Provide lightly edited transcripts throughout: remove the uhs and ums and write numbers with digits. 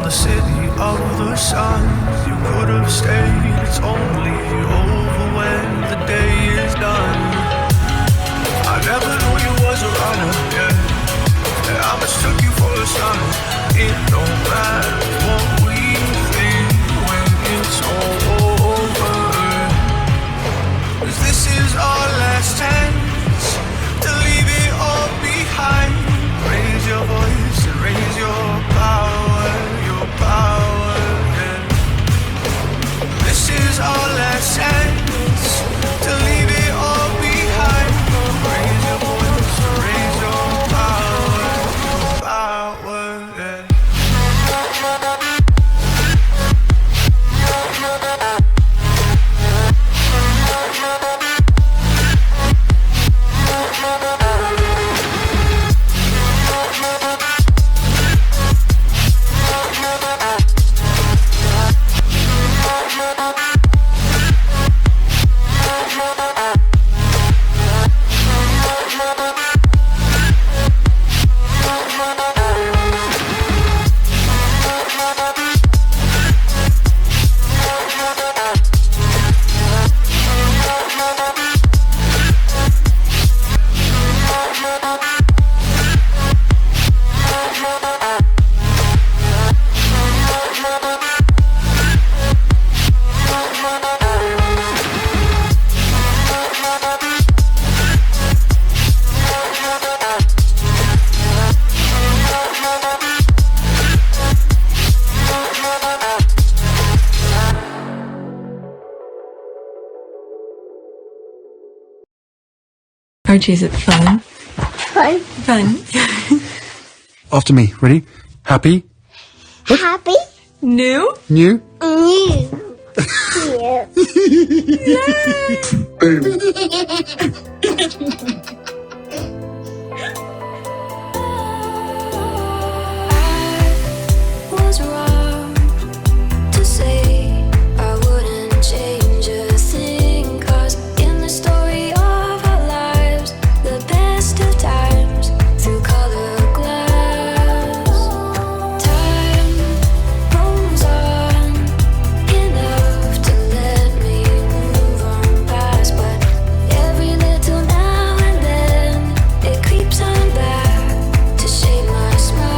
the city of the sun. You could have stayed, it's only over when the day is done. I never knew you was a runner, yeah. I mistook you for a son. It don't matter what we think when it's all over. 'Cause this is our last chance to leave it all behind. Raise your voice and raise your power, yeah. This is our last chance to leave it all behind. Raise your voice and raise your power, yeah. Archie, is it fun? Fun. Fun. After me. Ready? Happy? Happy. New? New? New. Was wrong to say I wouldn't change a thing, 'cause in the story of our lives, the best of times through color glass, time moves on enough to let me move on past, but every little now and then it creeps on back to shape my smile.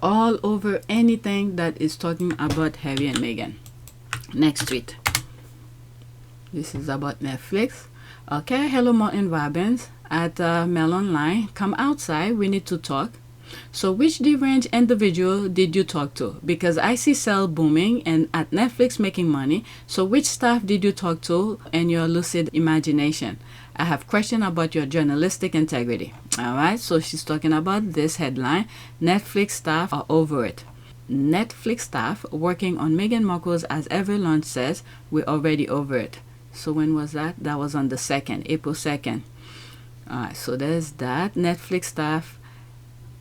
All over anything that is talking about Harry and Meghan. Next tweet. This is about Netflix. Okay, hello Martin Robbins at Mail Online. Come outside, we need to talk. So which deranged individual did you talk to? Because I see sell booming and at Netflix making money. So which staff did you talk to and your lucid imagination? I have question about your journalistic integrity. All right, so she's talking about this headline. Netflix staff are over it. Netflix staff working on Meghan Markle's AsEver launch says we're already over it. So when was that? That was on the 2nd, April 2nd. All right, so there's that. Netflix staff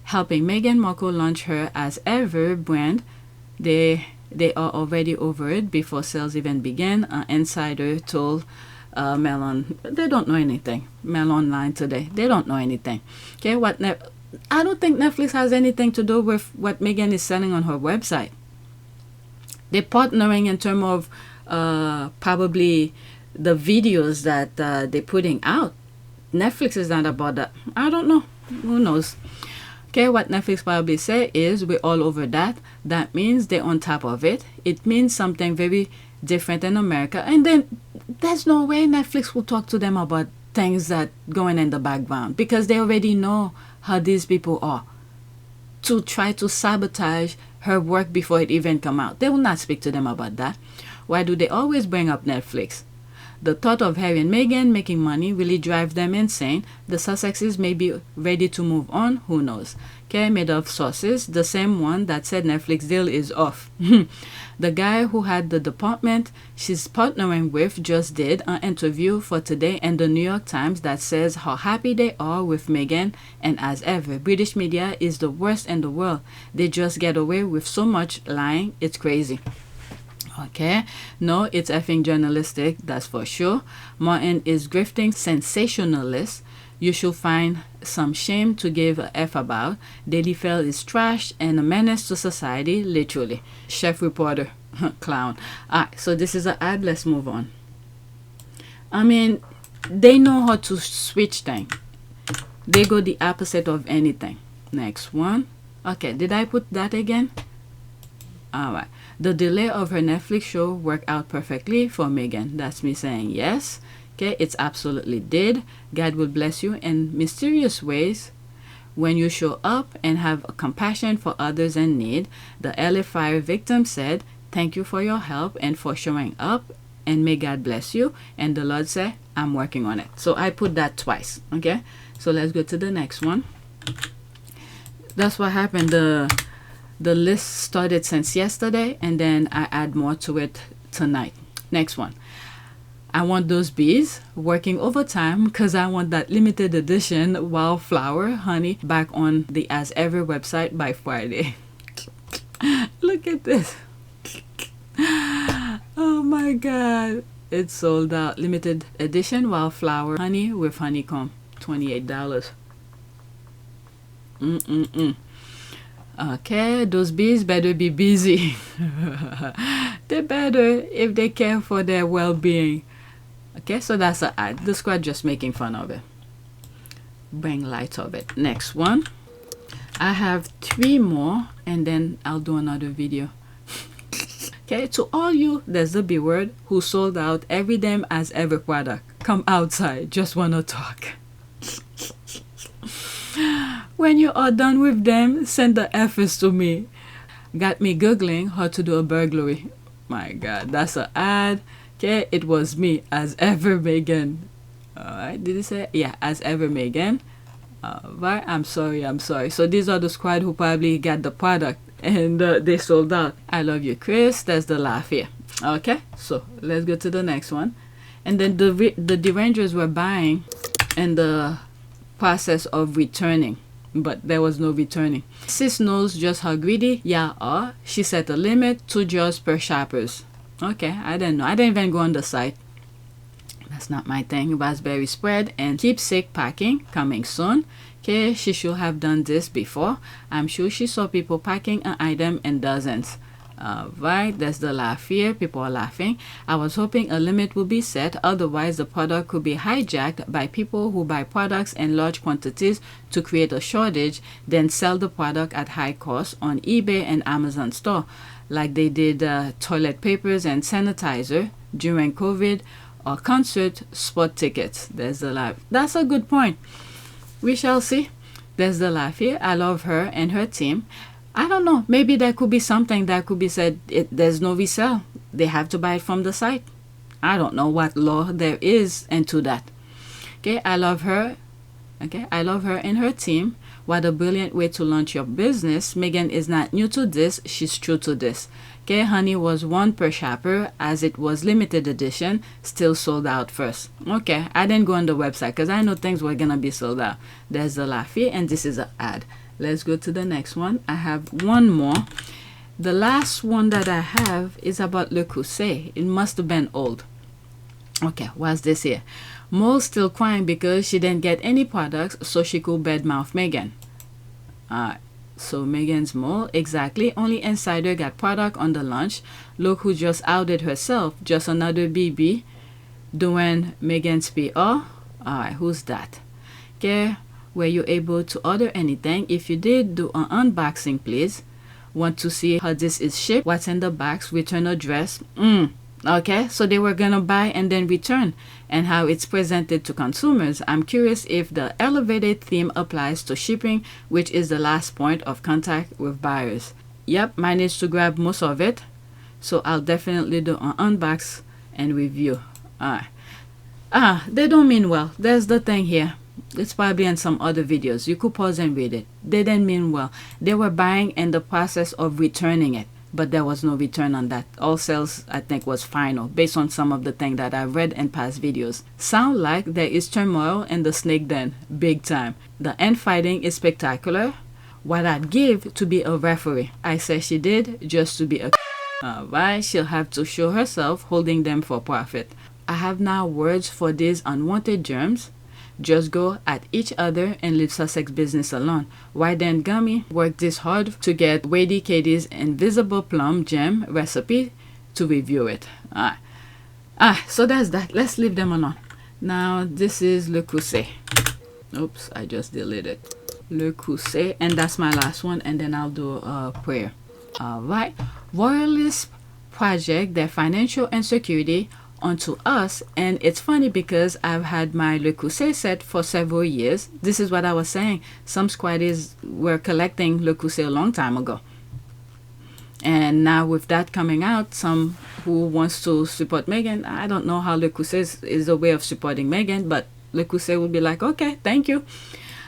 helping Meghan Markle launch her AsEver brand. They are already over it before sales even began. An insider told they don't know anything. Mail Online today, they don't know anything. Okay, I don't think Netflix has anything to do with what Meghan is selling on her website. They're partnering in terms of probably the videos that they're putting out. Netflix is not about that. I don't know. Who knows? Okay, what Netflix probably say is we're all over that. That means they're on top of it. It means something very different in America. And then there's no way Netflix will talk to them about things that going in the background, because they already know how these people are to try to sabotage her work before it even come out. They will not speak to them about that. Why do they always bring up Netflix? The thought of Harry and Meghan making money really drives them insane. The Sussexes may be ready to move on, who knows. Okay, made of sources, the same one that said Netflix deal is off. The guy who had the department she's partnering with just did an interview for Today and the New York Times that says how happy they are with Meghan, and as ever, British media is the worst in the world. They just get away with so much lying, it's crazy. Okay, no, it's effing journalistic, that's for sure. Martin is grifting sensationalists. You should find some shame to give a F about. Daily Fail is trash and a menace to society, literally. Chef reporter, clown. Alright, so this is an ad, let's move on. I mean, they know how to switch things. They go the opposite of anything. Next one. Okay, did I put that again? Alright. The delay of her Netflix show worked out perfectly for Meghan. That's me saying yes. Okay, it's absolutely did. God will bless you in mysterious ways when you show up and have a compassion for others in need. The LA fire victim said, "Thank you for your help and for showing up, and may God bless you." And the Lord said, "I'm working on it." So I put that twice. Okay, so let's go to the next one. That's what happened. The list started since yesterday, and then I add more to it tonight. Next one. I want those bees working overtime because I want that limited edition wildflower honey back on the AsEver website by Friday. Look at this. Oh my god. It's sold out. Limited edition wildflower honey with honeycomb. $28. Okay, those bees better be busy. They better if they care for their well-being. Okay, so that's an ad. The squad just making fun of it. Bring light of it. Next one. I have 3 more and then I'll do another video. Okay, to all you, there's the B word, who sold out every damn AsEver product. Come outside, just wanna talk. When you are done with them, send the F's to me. Got me googling how to do a burglary. My god, that's an ad. Okay, it was me, AsEver Meghan. Alright, did you say? Yeah, AsEver Meghan. Right, I'm sorry. So these are the squad who probably got the product and they sold out. I love you, Chris. That's the laugh here. Okay, so let's go to the next one. And then the derangers were buying in the process of returning, but there was no returning. Sis knows just how greedy y'all are. She set a limit, 2 jars per shoppers. Okay, I didn't know. I didn't even go on the site. That's not my thing. Raspberry spread and keepsake packing coming soon. Okay, she should have done this before. I'm sure she saw people packing an item in dozens. Right, that's the laugh here. People are laughing. I was hoping a limit would be set, otherwise the product could be hijacked by people who buy products in large quantities to create a shortage, then sell the product at high cost on eBay and Amazon store, like they did toilet papers and sanitizer during COVID, or concert spot tickets. There's the laugh. That's a good point. We shall see. There's the laugh here. I love her and her team. I don't know. Maybe there could be something that could be said. There's no resale. They have to buy it from the site. I don't know what law there is into that. Okay, I love her. Okay, I love her and her team. What a brilliant way to launch your business. Meghan is not new to this. She's true to this. Okay, honey was 1 per shopper as it was limited edition, still sold out first. Okay, I didn't go on the website because I know things were gonna be sold out. There's the Laffy, and this is an ad. Let's go to the next one. I have 1 more. The last one that I have is about Le Creuset. It must have been old. Okay, what's this here? Mo's still crying because she didn't get any products, so she could badmouth Meghan. So Meghan's mole, exactly. Only insider got product on the launch. Look who just outed herself. Just another BB doing Meghan's PR. Alright, who's that? Okay, were you able to order anything? If you did, do an unboxing, please. Want to see how this is shipped? What's in the box? Return address? Okay, so they were gonna buy and then return, and how it's presented to consumers. I'm curious if the elevated theme applies to shipping, which is the last point of contact with buyers. Yep, managed to grab most of it, so I'll definitely do an unbox and review. Alright, They don't mean well. There's the thing here. It's probably in some other videos. You could pause and read it. They didn't mean well. They were buying in the process of returning it, but there was no return on that. All sales, I think, was final based on some of the things that I've read in past videos. Sound like there is turmoil in the snake den, big time. The infighting is spectacular. What I'd give to be a referee. I say she did just to be a alright, she'll have to show herself holding them for profit. I have now words for these unwanted germs. Just go at each other and leave Sussex business alone. Why then Gummy worked this hard to get Wady Katie's invisible plum gem recipe to review it. So that's that. Let's leave them alone. Now this is Le Creuset. Oops, I just deleted Le Creuset, and that's my last one, and then I'll do a prayer. Alright. Royalists project their financial insecurity onto us, and it's funny because I've had my Le Creuset set for several years. This is what I was saying. Some squatties were collecting Le Creuset a long time ago, and now with that coming out, some who wants to support Meghan, I don't know how Le Creuset is a way of supporting Meghan, but Le Creuset will be like, okay, thank you.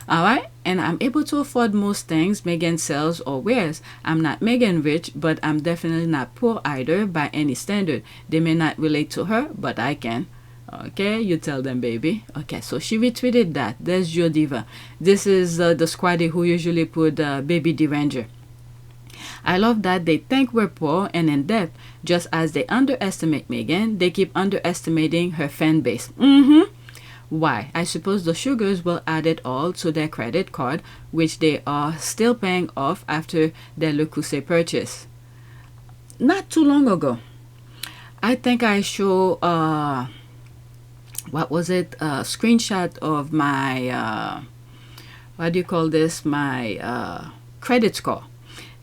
Alright, and I'm able to afford most things Meghan sells or wears. I'm not Meghan rich, but I'm definitely not poor either by any standard. They may not relate to her, but I can. Okay, you tell them, baby. Okay, so she retweeted that. There's Joe Diva. This is the squaddy who usually put Baby Deranger. I love that they think we're poor and in debt. Just as they underestimate Meghan, they keep underestimating her fan base. Why? I suppose the sugars will add it all to their credit card, which they are still paying off after their Le Creuset purchase. Not too long ago, I think I show what was it? A screenshot of my what do you call this? My credit score.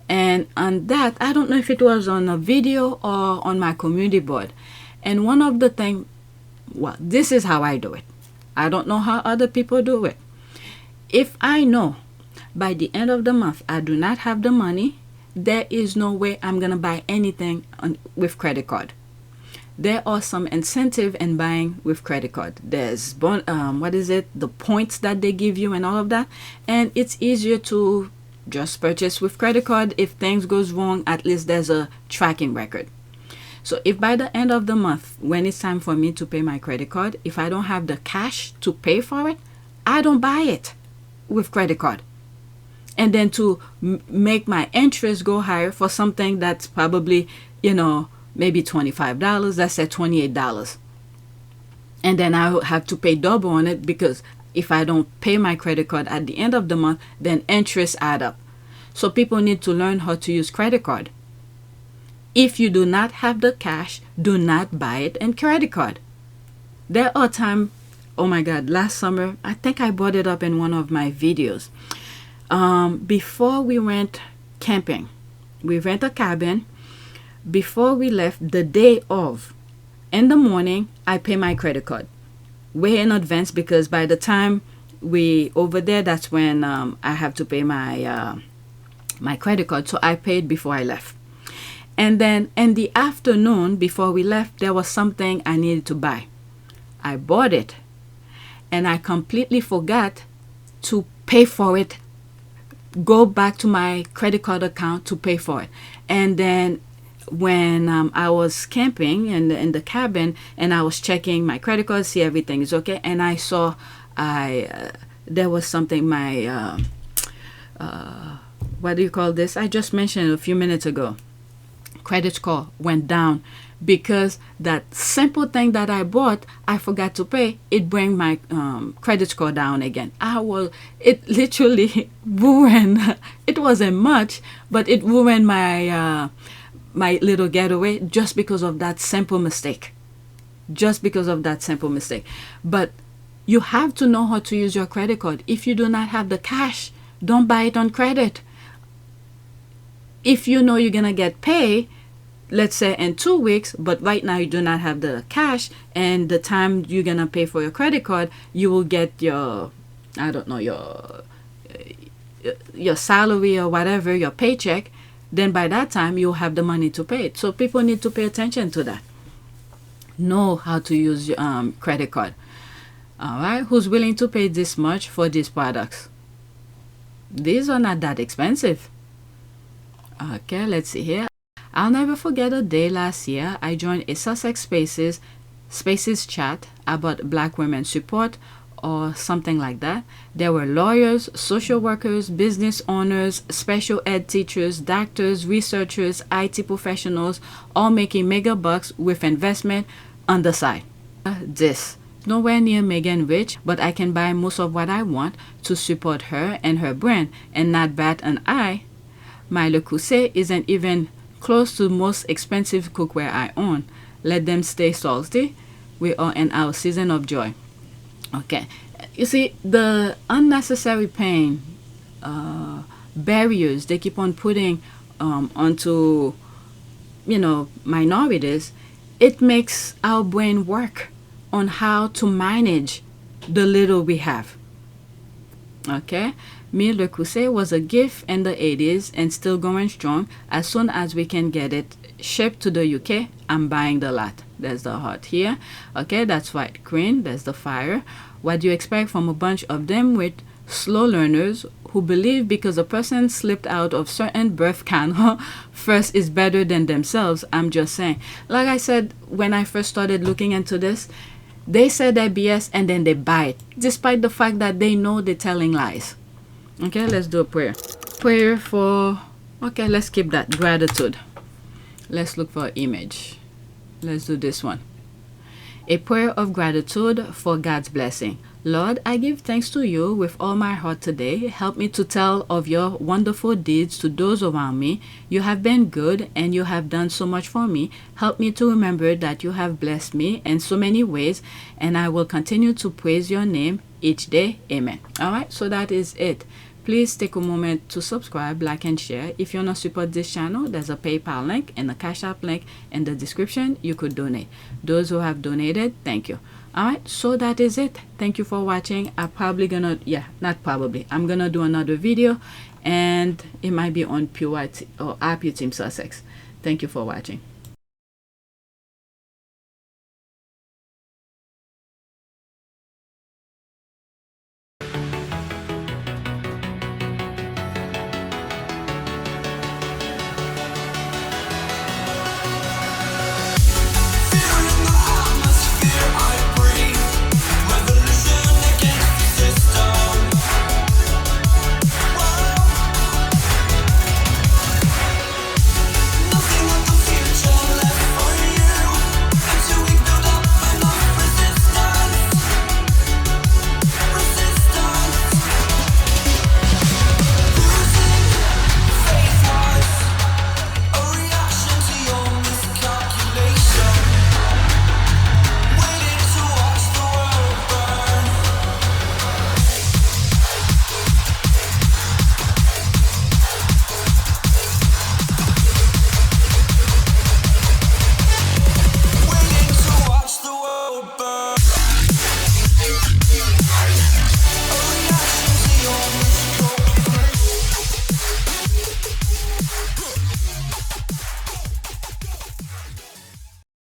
And on that, I don't know if it was on a video or on my community board. And one of the things, well, this is how I do it. I don't know how other people do it. If I know by the end of the month I do not have the money, there is no way I'm going to buy anything with credit card. There are some incentive in buying with credit card. There's, what is it? The points that they give you and all of that. And it's easier to just purchase with credit card. If things goes wrong, at least there's a tracking record. So if by the end of the month, when it's time for me to pay my credit card, if I don't have the cash to pay for it, I don't buy it with credit card. And then to make my interest go higher for something that's probably, maybe $25, let's say $28. And then I will have to pay double on it because if I don't pay my credit card at the end of the month, then interest add up. So people need to learn how to use credit card. If you do not have the cash, do not buy it in credit card. There are times, oh my God, last summer, I think I brought it up in one of my videos. Before we went camping, we rent a cabin. Before we left, the day of, in the morning, I pay my credit card way in advance because by the time we over there, that's when I have to pay my my credit card. So I paid before I left. And then in the afternoon, before we left, there was something I needed to buy. I bought it, and I completely forgot to pay for it, go back to my credit card account to pay for it. And then when I was camping in the cabin, and I was checking my credit card, see everything is okay, and I saw there was something, my, what do you call this? I just mentioned it a few minutes ago. Credit score went down because that simple thing that I bought, I forgot to pay. It bring my credit score down again. It literally ruined. It wasn't much, but it ruined my my little getaway just because of that simple mistake. Just because of that simple mistake. But you have to know how to use your credit card. If you do not have the cash, don't buy it on credit. If you know you're gonna get paid, let's say in 2 weeks, but right now you do not have the cash, and the time you're gonna pay for your credit card, you will get your, I don't know, your salary or whatever, your paycheck, then by that time you'll have the money to pay it. So people need to pay attention to that. Know how to use credit card. All right, who's willing to pay this much for these products? These are not that expensive. Okay, let's see here. I'll never forget a day last year I joined a Sussex Spaces chat about Black women support or something like that. There were lawyers, social workers, business owners, special ed teachers, doctors, researchers, IT professionals, all making mega bucks with investment on the side. This. Nowhere near Meghan rich, but I can buy most of what I want to support her and her brand and not bat an eye. My Le Creuset isn't even close to most expensive cookware I own. Let them stay salty. We are in our season of joy. Okay, you see, the unnecessary pain, barriers they keep on putting onto, minorities, it makes our brain work on how to manage the little we have. Okay, me Le Creuset was a gift in the 80s and still going strong. As soon as we can get it shipped to the UK, I'm buying the lot. There's the heart here. Okay, that's white queen. There's the fire. What do you expect from a bunch of them with slow learners who believe because a person slipped out of certain birth canon first is better than themselves? I'm just saying. Like I said, when I first started looking into this, they said that BS and then they buy it, despite the fact that they know they're telling lies. Okay, let's do a prayer. Prayer for, okay, let's keep that. Gratitude. Let's look for an image. Let's do this one. A prayer of gratitude for God's blessing. Lord, I give thanks to you with all my heart today. Help me to tell of your wonderful deeds to those around me. You have been good and you have done so much for me. Help me to remember that you have blessed me in so many ways, and I will continue to praise your name each day. Amen. All right, so that is it. Please take a moment to subscribe, like, and share. If you want to support this channel, there's a PayPal link and a Cash App link in the description. You could donate. Those who have donated, thank you. Alright, so that is it. Thank you for watching. I'm probably gonna, I'm gonna do another video, and it might be on PYTE or RP Team Sussex. Thank you for watching.